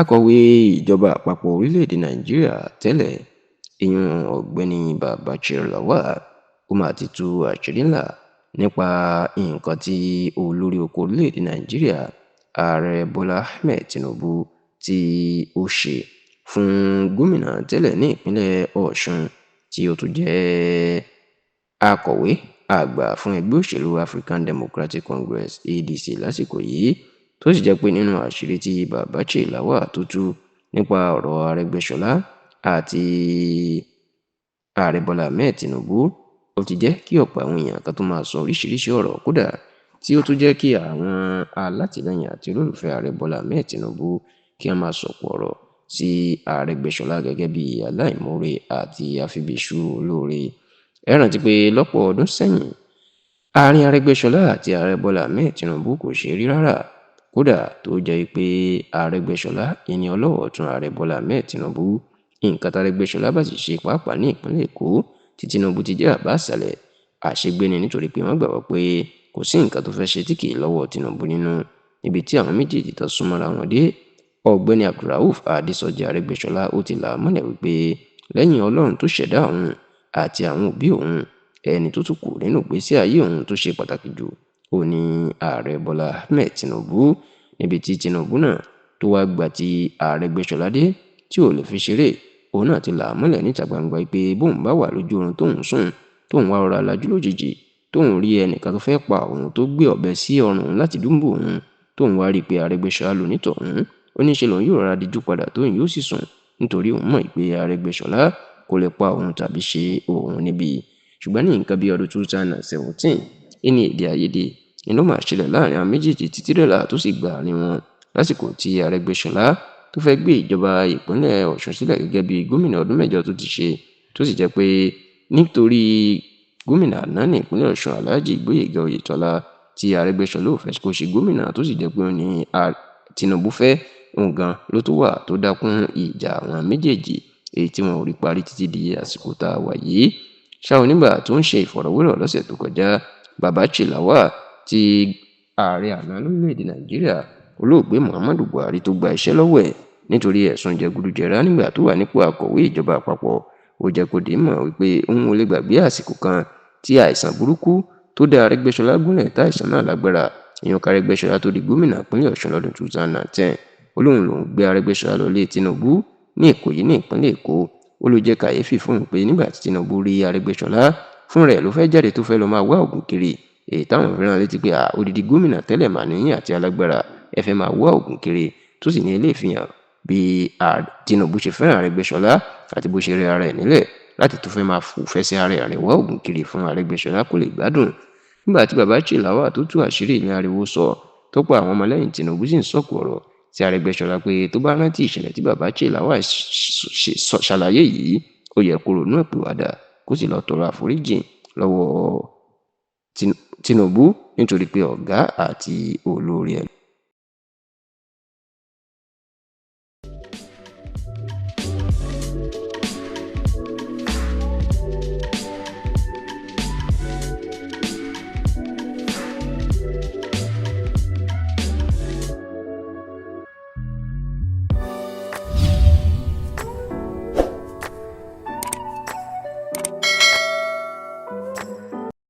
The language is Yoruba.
Akọ̀wé ìjọba àpapọ̀ orílẹ̀-èdè Nàìjíríà tẹ́lẹ̀ ìyún Ọ̀gbẹ́ni Babachir Lawal ó mà ti tú àṣírí ńlá nípa nǹkan tí olórí oko orílẹ̀-èdè Nàìjíríà Ààrẹ Bọ́lá Ahmed Tinubu tí ó ṣe fún gómìnà tẹ́lẹ̀ ní ìpínlẹ̀ Ọ̀ṣun tí ó tún jẹ́ akọ̀wé àgbà fún ẹgbẹ́ òṣèlú African Democratic Congress (ADC) lásìkò yìí, tó sì jẹ́ pé nínú àṣírí tí Babachir Lawal tó tú nípa ọ̀rọ̀ Arẹ́gbẹ́ṣọlá àti Ààrẹ Bọ́lá Ahmed Tinubu, ó ti jẹ́ kí ọ̀pọ̀ àwọn èèyàn kan tó máa sọ oríṣiríṣi ọ̀rọ̀, kódà tí ó tún jẹ́ kí àwọn alátìlẹyìn àti olólùfẹ́ Ààrẹ Bọ́lá Ahmed Tinubu kí wọ́n máa sọ̀pọ̀ ọ̀rọ̀ sí Arẹ́gbẹ́ṣọlá gẹ́gẹ́ bí aláìmoore àti àfibèṣù olóore. Ẹ rántí pé lọ́pọ̀ ọdún sẹ́yìn, àárín Arẹ́gbẹ́ṣọlá àti Ààrẹ Bọ́lá Ahmed Tinubu kò ṣe rí rárá, kódà tó jẹ́ pé Arẹ́gbẹ́ṣọlá ìní ọlọ́wọ̀ ọ̀tún Ààrẹ Bọ́lá Ahmed Tinubu. Nǹkan tárẹ́gbẹ́ṣọlá bá sì ṣe pàápàá ní ìpínlẹ̀ Èkó tí Tinubu ti jẹ́ àbá àṣàlẹ̀, àṣegbé ni, nítorí pé wọ́n gbàgbọ́ pé kò sí nǹkan tó fẹ́ ṣe tí kì í lọ́wọ́ Tinubu nínú. Níbi tí àwọn méjèèjì tó súnmọ́ra wọn dé, Ọ̀gbẹ́ni Abdulrauf Adésọjí Arẹ́gbẹ́ṣọlá ó ti là á mọ́lẹ̀ wípé lẹ́yìn Ọlọ́run tó ṣẹ̀dá òun àti àwọn òbí òun, ẹni tó tún kù nínú ìgbésí ayé òun tó ṣe pàtàkì jù ó ní Ààrẹ Bọ́lá Ahmed Tinubu. Níbi tí Tinubu náà tó wá gbà tí Arẹ́gbẹ́ṣọlá dé tí ò lè fi ṣeré, òun náà ti là á mọ́lẹ̀ níta gbangba pé bóun bá wà lójú oorun tóun sùn, tóun wá rọra lajú lójijì, tóun rí ẹnìkan tó fẹ́ pa òun tó gbé ọ̀bẹ sí ọrùn láti dúnbò òun, tóun wá rí i pé Arẹ́gbẹ́ṣọlá lonítọ̀hún, ó ní ṣe lòun yóò rọra dijú padà tóun yóò sì sùn, nítorí òun mọ̀ pé Arẹ́gbẹ́ṣọlá kò lè pa òun tàbí ṣe òun níbi. Ṣùgbọ́n ní nǹkan bí ọdún 2017, ìní èdè àìyedè inú máa ṣẹlẹ̀ láàrin àwọn méjèèjì títí dọ́là tó sì gbà ní wọn lásìkò tí Arẹ́gbẹ́ṣọlá tó fẹ́ gbé ìjọba ìpínlẹ̀ Ọ̀ṣun sílẹ̀ gẹ́gẹ́ bí gómìnà ọdún mẹ́jọ tó ti ṣe, tó sì jẹ́ pé nítorí gómìnà àná ní ìpínlẹ̀ Ọ̀ṣun Alhaji Gbóyèga Oyètọ́lá tí Arẹ́gbẹ́ṣọlá ò fẹ́ kó ṣe gómìnà, tó sì jẹ́ pé òun ní Tinubu fẹ́, òun gan ló tó wà tó dákún ìjà àwọn méjèèjì, èyí tí wọn ò rí parí títí di àsìkò tá a wà yìí. Ṣá o, nígbà tó ń ṣe ìfọ̀rọ̀wérọ̀ lọ́sẹ̀ tó kọjá, Babachir Lawal tí ààrẹ àná lórílẹ̀‐èdè Nàìjíríà olóògbé Muhammadu Buhari tó gba iṣẹ́ lọ́wọ́ ẹ̀ nítorí ẹ̀sùn jẹgúdújẹrá nígbà tó wà nípò akọ̀wé ìjọba àpapọ̀, ó jẹ́ kó dé mọ̀ wípé òun ò lè gbàgbé àsìkò kan tí àìsàn burúkú tó dá Arẹ́gbẹ́ṣọlá gúnlẹ̀ tá àìsàn náà lágbára, ìyẹn k'Arẹ́gbẹ́ṣọlá tó di gómìnà ìpínlẹ̀ Ọ̀ṣun lọ́dún 2010. Ó lóun lòún gbé Arẹ́gbẹ́ṣọlá lọ lé Tinubu ní Ìkòyí ní ìpínlẹ̀ Èkó. Ó ló jẹ́ kàyéfì fún òun pé nígbà tí Tinubu rí Arẹ́gbẹ́ṣọlá fún rẹ̀ ló fẹ́ jáde tó fẹ́ lọ máa wá ògùn kiri, èyí táwọn fi rán létí pé odidi gómìnà tẹ́lẹ̀ mà níyìn àti alágbára ẹ fẹ́ máa wá ògùn kiri, tó sì ní ilé ìfihàn bí Tinubu ṣe fẹ́ràn Arẹ́gbẹ́ṣọlá àti bó ṣe rẹ ara ẹ̀ nílẹ̀ láti tó fẹ́ máa fẹ́ sí ara ẹ̀ wá ògùn kiri fún Arẹ́gbẹ́ṣọlá kó lè gbádùn. Nígbà tí Babachir Lawal tó tú àṣírí ní ariwo sọ, tó pa àwọn ọmọlẹ́yìn Tinubu sì ń sọ̀kò ọ̀rọ̀ sí Arẹ́gbẹ́ṣọlá pé tó bá rántí ìṣẹ̀lẹ̀ tí Babachir Lawal ṣàlàyé yìí, ó yẹ kó ronú ìpìwàdà kó sì lọ tọrọ àforíjì lọ́wọ́ Tinubu nítorí pé ọ̀gá àti olórí ẹ̀